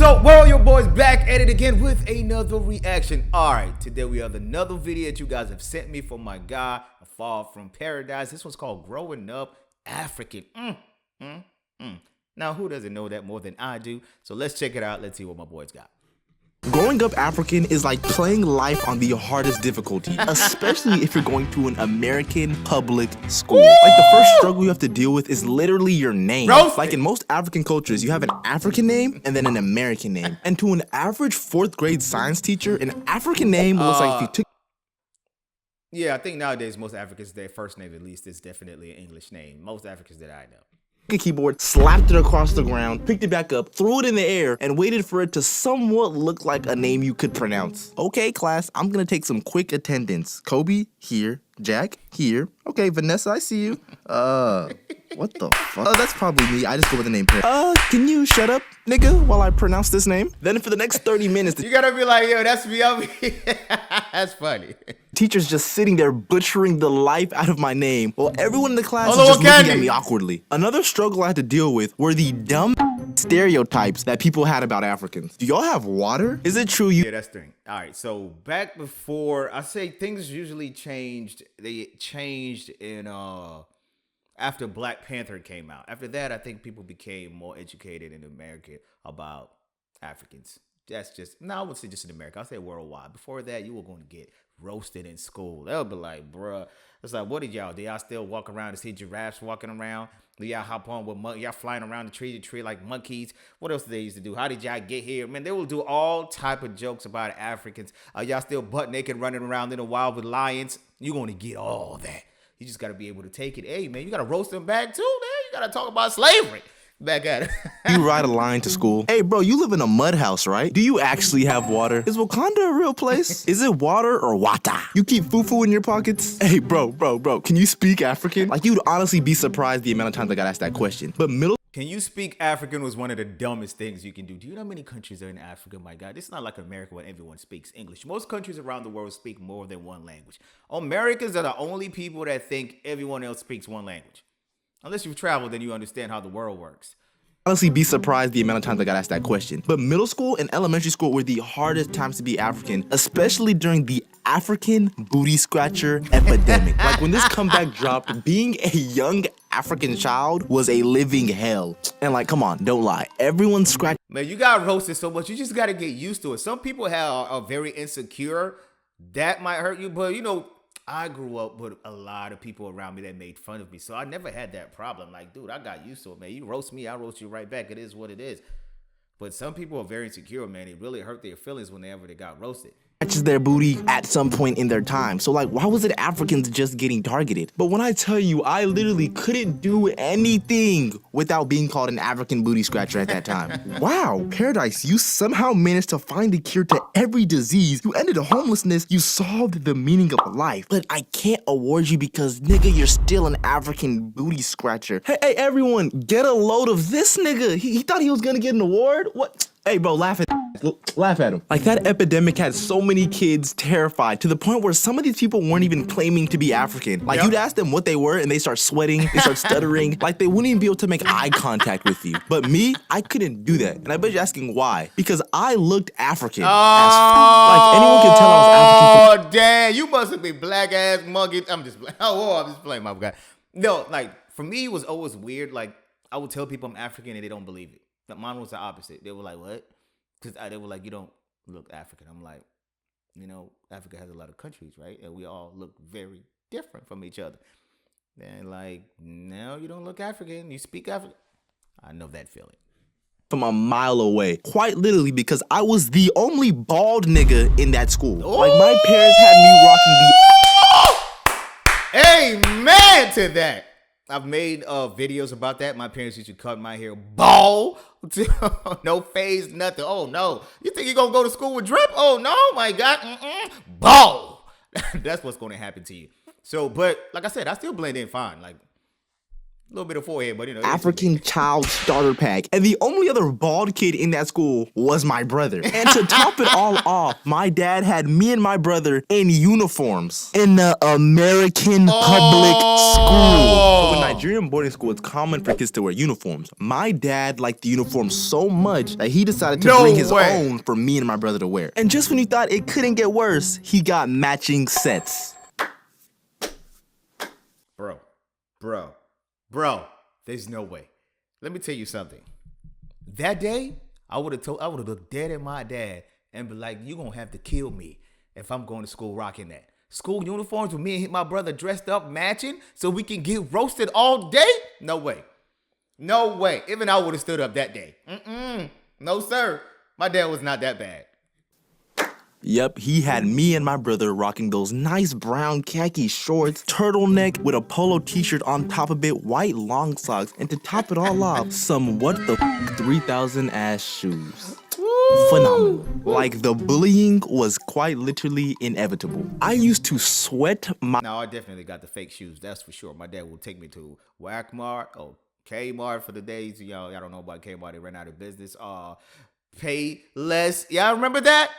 So, well, your boys back at it again with another reaction. All right, today we have another video that you guys have sent me from my guy, A Fall from Paradise. This one's called Growing Up African. Now, who doesn't know that more than I do? So let's check it out. Let's see what my boys got. Growing up African is like playing life on the hardest difficulty, especially if you're going to an American public school. Like the first struggle you have to deal with is literally your name. Like in most African cultures, you have an African name and then an American name. And to an average 4th grade science teacher, an African name looks like if you took... Yeah, I think nowadays most Africans, their first name at least is definitely an English name. Most Africans that I know. A keyboard, slapped it across the ground, picked it back up, threw it in the air, and waited for it to somewhat look like a name you could pronounce. Okay, class, I'm gonna take some quick attendance. Kobe, here. Jack, here. Okay, Vanessa, I see you. What the fuck? That's probably me. I just go with the name. Can you shut up, nigga, while I pronounce this name? Then for the next 30 minutes, you gotta be like, yo, that's me. That's funny. Teacher's just sitting there butchering the life out of my name while everyone in the class is just looking at me awkwardly. Another struggle I had to deal with were the dumb stereotypes that people had about Africans. Do y'all have water? Is it true you— Yeah, that's the thing. All right, so back before, I say things usually changed. They changed in after Black Panther came out. After that, I think people became more educated in America about Africans. That's just, no, I would say just in America. I'll say worldwide. Before that, you were going to get roasted in school. They'll be like, bruh. It's like, what did y'all do? Y'all still walk around and see giraffes walking around? Do y'all hop on with y'all flying around the tree to tree like monkeys? What else did they used to do? How did y'all get here? Man, they will do all type of jokes about Africans. Y'all still butt naked running around in the wild with lions? You're going to get all that. You just got to be able to take it. Hey, man, you got to roast them back too, man. You got to talk about slavery. Back at it. You ride a line to school. Hey, bro, you live in a mud house, right? Do you actually have water? Is Wakanda a real place? Is it water or wata? You keep fufu in your pockets? Hey, bro, can you speak African? Like, you'd honestly be surprised the amount of times I got asked that question. But Can you speak African was one of the dumbest things you can do. Do you know how many countries are in Africa? My God, it's not like America where everyone speaks English. Most countries around the world speak more than one language. Americans are the only people that think everyone else speaks one language. Unless you've traveled, then you understand how the world works. Honestly be surprised the amount of times I got asked that question. But middle school and elementary school were the hardest times to be African, especially during the African booty scratcher epidemic. Like when this comeback dropped, being a young African child was a living hell. And like, come on, don't lie. Everyone scratched. Man, you got roasted so much, you just got to get used to it. Some people are very insecure. That might hurt you, but you know, I grew up with a lot of people around me that made fun of me. So I never had that problem. Like, dude, I got used to it, man. You roast me, I roast you right back. It is what it is. But some people are very insecure, man. It really hurt their feelings whenever they got roasted. Their booty at some point in their time. So like, why was it Africans just getting targeted? But when I tell you, I literally couldn't do anything without being called an African booty scratcher at that time. Wow, Paradise, you somehow managed to find a cure to every disease. You ended homelessness. You solved the meaning of life. But I can't award you because, nigga, you're still an African booty scratcher. Hey, everyone, get a load of this nigga. He thought he was gonna get an award? What? Hey, bro, laugh at him. Like, that epidemic had so many kids terrified to the point where some of these people weren't even claiming to be African. Like, you'd ask them what they were and they start sweating, they start stuttering. Like, they wouldn't even be able to make eye contact with you. But me, I couldn't do that. And I bet you're asking why. Because I looked African. Like, anyone can tell I was African. Oh, damn, you must be black ass monkey. I'm just playing, my guy. No, like, for me, it was always weird. Like, I would tell people I'm African and they don't believe it. But mine was the opposite. They were like, what? Because they were like, you don't look African. I'm like, you know, Africa has a lot of countries, right? And we all look very different from each other. And like, no, you don't look African. You speak African. I know that feeling. From a mile away. Quite literally, because I was the only bald nigga in that school. Ooh! Like, my parents had me rocking the... Amen to that. I've made videos about that. My parents used to cut my hair bald. No phase, nothing. Oh, no. You think you're going to go to school with drip? Oh, no, my God. Bald. That's what's going to happen to you. So, but like I said, I still blend in fine. Like, A little bit of forehead, but African child starter pack. And the only other bald kid in that school was my brother. And to top it all off, my dad had me and my brother in uniforms in the American public school. So in Nigerian boarding school, it's common for kids to wear uniforms. My dad liked the uniform so much that he decided to bring his own for me and my brother to wear. And just when you thought it couldn't get worse, he got matching sets. Bro, there's no way. Let me tell you something. That day, I would have looked dead at my dad and be like, you gonna have to kill me if I'm going to school rocking that. School uniforms with me and my brother dressed up matching so we can get roasted all day? No way. No way. Even I would have stood up that day. No, sir. My dad was not that bad. Yep, he had me and my brother rocking those nice brown khaki shorts, turtleneck with a polo t-shirt on top of it, white long socks, and to top it all off, some 3,000 ass shoes. Phenomenal. Like, the bullying was quite literally inevitable. I used to sweat my... No, I definitely got the fake shoes, that's for sure. My dad would take me to Walmart or Kmart for the days, y'all don't know about Kmart, they ran out of business. Pay less. Y'all remember that?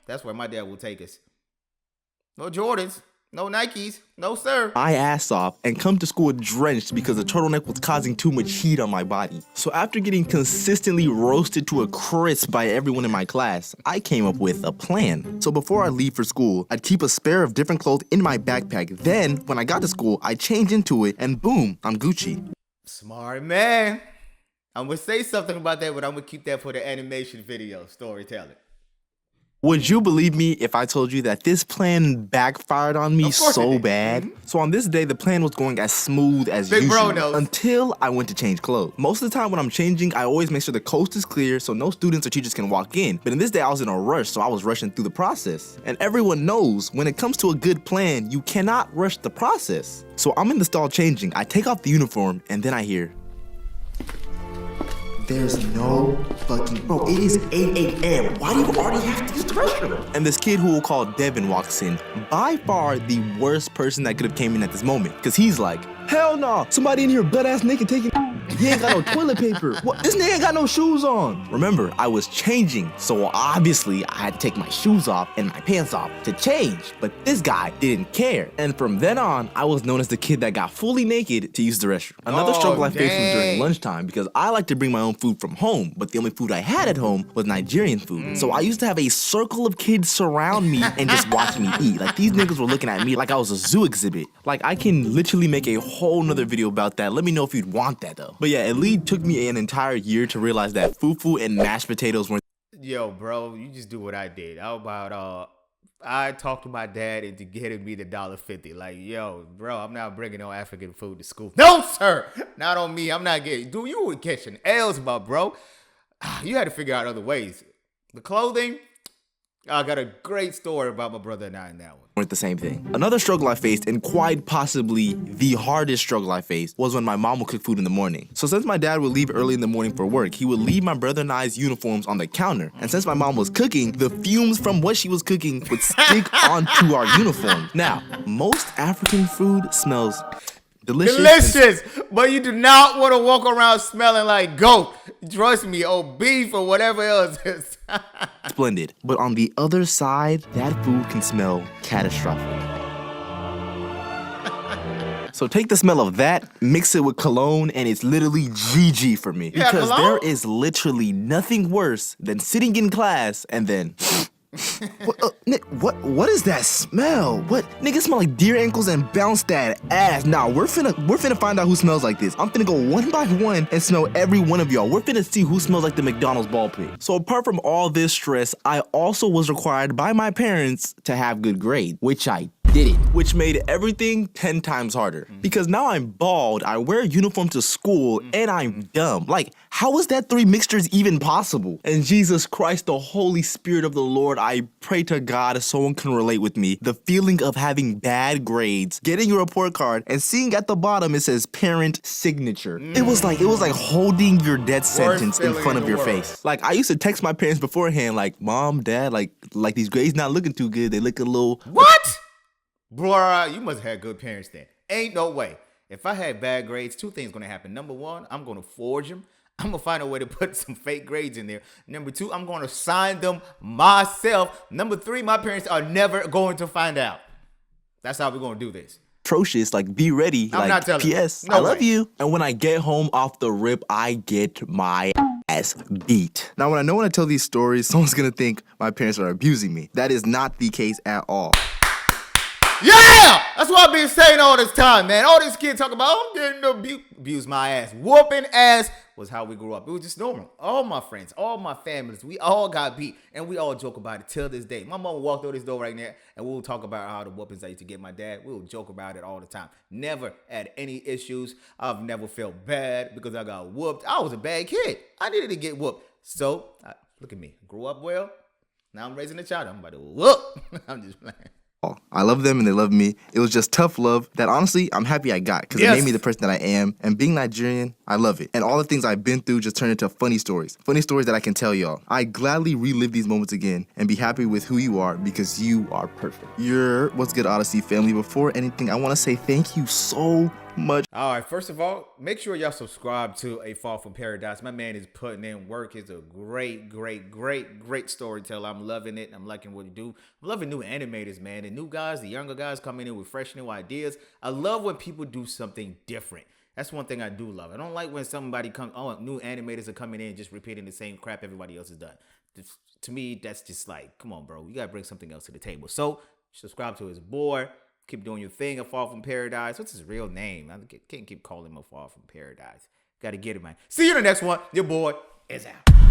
That's where my dad will take us. No Jordans, no Nikes, no sir. My ass off and come to school drenched because the turtleneck was causing too much heat on my body. So after getting consistently roasted to a crisp by everyone in my class, I came up with a plan. So before I leave for school, I'd keep a spare of different clothes in my backpack. Then, when I got to school, I'd change into it and boom, I'm Gucci. Smart man. I'm going to say something about that, but I'm going to keep that for the animation video, storytelling. Would you believe me if I told you that this plan backfired on me so bad? So on this day, the plan was going as smooth as usual until I went to change clothes. Most of the time when I'm changing, I always make sure the coast is clear so no students or teachers can walk in. But in this day, I was in a rush, so I was rushing through the process. And everyone knows when it comes to a good plan, you cannot rush the process. So I'm in the stall changing. I take off the uniform and then I hear... There's no fucking... Bro, it is 8 a.m. Why do you already have to use the restroom? And this kid who we'll call Devin walks in. By far the worst person that could have came in at this moment. Because he's like, hell no, somebody in here butt-ass naked taking... He ain't got no toilet paper. What? This nigga ain't got no shoes on. Remember, I was changing, so obviously I had to take my shoes off and my pants off to change. But this guy didn't care. And from then on, I was known as the kid that got fully naked to use the restroom. Another struggle I faced was during lunchtime because I like to bring my own food from home, but the only food I had at home was Nigerian food. So I used to have a circle of kids surround me and just watch me eat. Like, these niggas were looking at me like I was a zoo exhibit. Like, I can literally make a whole nother video about that. Let me know if you'd want that though. But yeah, it took me an entire year to realize that fufu and mashed potatoes weren't... Yo, bro, you just do what I did. How about, I talked to my dad into getting me the $1.50. Like, yo, bro, I'm not bringing no African food to school. No, sir, not on me. I'm not getting... Dude, you were catching L's, my bro. You had to figure out other ways. The clothing... I got a great story about my brother and I in that one. Weren't the same thing. Another struggle I faced, and quite possibly the hardest struggle I faced, was when my mom would cook food in the morning. So since my dad would leave early in the morning for work, he would leave my brother and I's uniforms on the counter. And since my mom was cooking, the fumes from what she was cooking would stick onto our uniform. Now, most African food smells delicious, but you do not want to walk around smelling like goat. Trust me, or beef or whatever else is. Splendid. But on the other side, that food can smell catastrophic. So take the smell of that, mix it with cologne, and it's literally GG for me. Because there is literally nothing worse than sitting in class and then... What is that smell? What? Nigga smell like deer ankles and bounce that ass. Nah, we're finna find out who smells like this. I'm finna go one by one and smell every one of y'all. We're finna see who smells like the McDonald's ball pit. So apart from all this stress, I also was required by my parents to have good grades, which I didn't, which made everything 10 times harder. Because now I'm bald, I wear a uniform to school, and I'm dumb. Like, how is that 3 mixtures even possible? And Jesus Christ, the Holy Spirit of the Lord, I pray to God someone can relate with me. The feeling of having bad grades, getting your report card, and seeing at the bottom it says parent signature. It was like holding your death sentence in front of your face. Like, I used to text my parents beforehand, like, Mom, Dad, like these grades not looking too good. They look a little... What? Bruh, you must have had good parents then. Ain't no way. If I had bad grades, two things gonna happen. Number one, I'm gonna forge them. I'm gonna find a way to put some fake grades in there. Number two, I'm gonna sign them myself. Number three, my parents are never going to find out. That's how we're gonna do this. Atrocious, like be ready. I'm like, not telling you. P.S. No I love way. you. And when I get home off the rip, I get my ass beat. Now, when I tell these stories, someone's gonna think my parents are abusing me. That is not the case at all. Yeah! That's what I've been saying all this time, man. All these kids talk about, oh, I'm getting abused my ass. Whooping ass was how we grew up. It was just normal. All my friends, all my families, we all got beat, and we all joke about it till this day. My mom walked through this door right now, and we'll talk about how the whoopings I used to get my dad. We'll joke about it all the time. Never had any issues. I've never felt bad because I got whooped. I was a bad kid. I needed to get whooped. So, look at me. Grew up well. Now I'm raising a child. I'm about to whoop. I'm just playing. I love them and they love me. It was just tough love that honestly I'm happy I got because it made me the person that I am. And being Nigerian, I love it. And all the things I've been through just turned into funny stories that I can tell y'all. I gladly relive these moments again and be happy with who you are because you are perfect. What's good, Odyssey family. Before anything, I want to say thank you so much. All right, first of all, make sure y'all subscribe to A Fall from Paradise. My man is putting in work. He's a great storyteller. I'm loving it. I'm liking what he do. I'm loving new animators, man. The new guys, the younger guys coming in with fresh new ideas. I love when people do something different. That's one thing I do love. I don't like when somebody new animators are coming in just repeating the same crap everybody else has done. To me, that's just like, come on, bro. You got to bring something else to the table. So subscribe to his boy. Keep doing your thing, A Fall from Paradise. What's his real name? I can't keep calling him A Fall from Paradise. Got to get it, man. See you in the next one. Your boy is out.